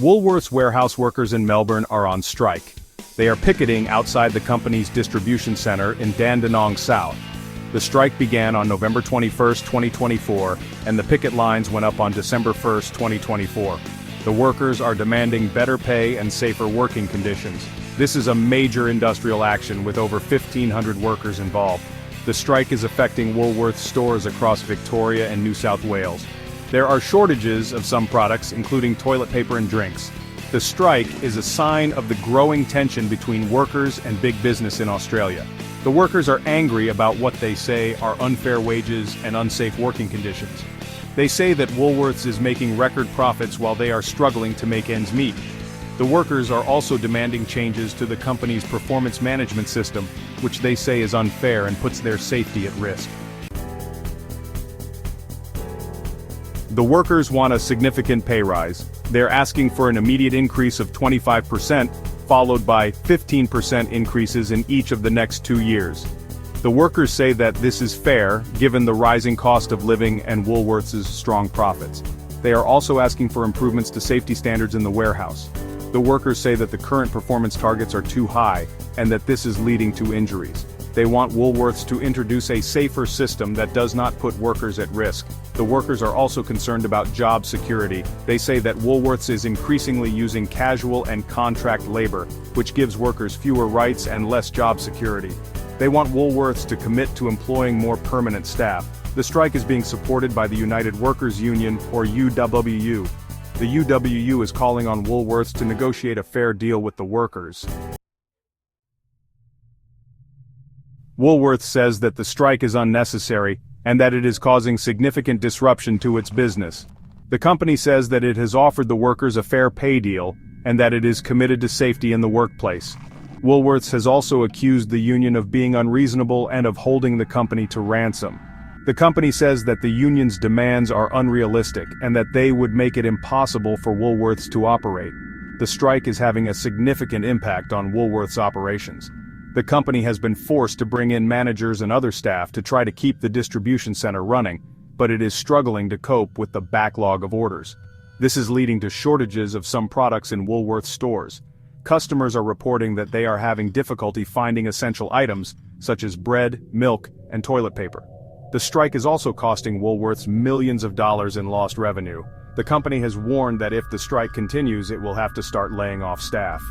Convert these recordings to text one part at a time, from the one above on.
Woolworths warehouse workers in Melbourne are on strike. They are picketing outside the company's distribution center in Dandenong South. The strike began on November 21, 2024, and the picket lines went up on December 1, 2024. The workers are demanding better pay and safer working conditions. This is a major industrial action with over 1,500 workers involved. The strike is affecting Woolworths stores across Victoria and New South Wales. There are shortages of some products, including toilet paper and drinks. The strike is a sign of the growing tension between workers and big business in Australia. The workers are angry about what they say are unfair wages and unsafe working conditions. They say that Woolworths is making record profits while they are struggling to make ends meet. The workers are also demanding changes to the company's performance management system, which they say is unfair and puts their safety at risk. The workers want a significant pay rise. They're asking for an immediate increase of 25%, followed by 15% increases in each of the next 2 years. The workers say that this is fair, given the rising cost of living and Woolworths' strong profits. They are also asking for improvements to safety standards in the warehouse. The workers say that the current performance targets are too high, and that this is leading to injuries. They want Woolworths to introduce a safer system that does not put workers at risk. The workers are also concerned about job security. They say that Woolworths is increasingly using casual and contract labor, which gives workers fewer rights and less job security. They want Woolworths to commit to employing more permanent staff. The strike is being supported by the United Workers Union, or UWU. The UWU is calling on Woolworths to negotiate a fair deal with the workers. Woolworths says that the strike is unnecessary, and that it is causing significant disruption to its business. The company says that it has offered the workers a fair pay deal, and that it is committed to safety in the workplace. Woolworths has also accused the union of being unreasonable and of holding the company to ransom. The company says that the union's demands are unrealistic, and that they would make it impossible for Woolworths to operate. The strike is having a significant impact on Woolworths' operations. The company has been forced to bring in managers and other staff to try to keep the distribution center running, but it is struggling to cope with the backlog of orders. This is leading to shortages of some products in Woolworths stores. Customers are reporting that they are having difficulty finding essential items, such as bread, milk, and toilet paper. The strike is also costing Woolworths millions of dollars in lost revenue. The company has warned that if the strike continues, it will have to start laying off staff.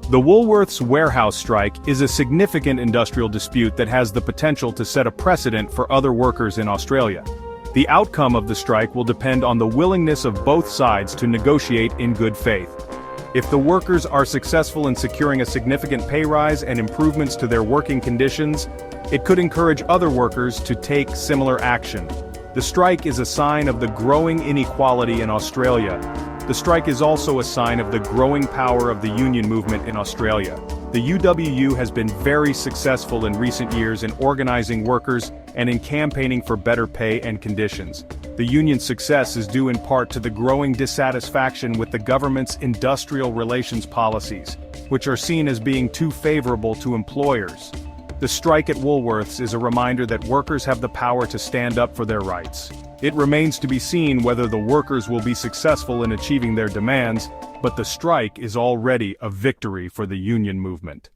The Woolworths warehouse strike is a significant industrial dispute that has the potential to set a precedent for other workers in Australia. The outcome of the strike will depend on the willingness of both sides to negotiate in good faith. If the workers are successful in securing a significant pay rise and improvements to their working conditions, it could encourage other workers to take similar action. The strike is a sign of the growing inequality in Australia. The strike is also a sign of the growing power of the union movement in Australia. The UWU has been very successful in recent years in organizing workers and in campaigning for better pay and conditions. The union's success is due in part to the growing dissatisfaction with the government's industrial relations policies, which are seen as being too favorable to employers. The strike at Woolworths is a reminder that workers have the power to stand up for their rights. It remains to be seen whether the workers will be successful in achieving their demands, but the strike is already a victory for the union movement.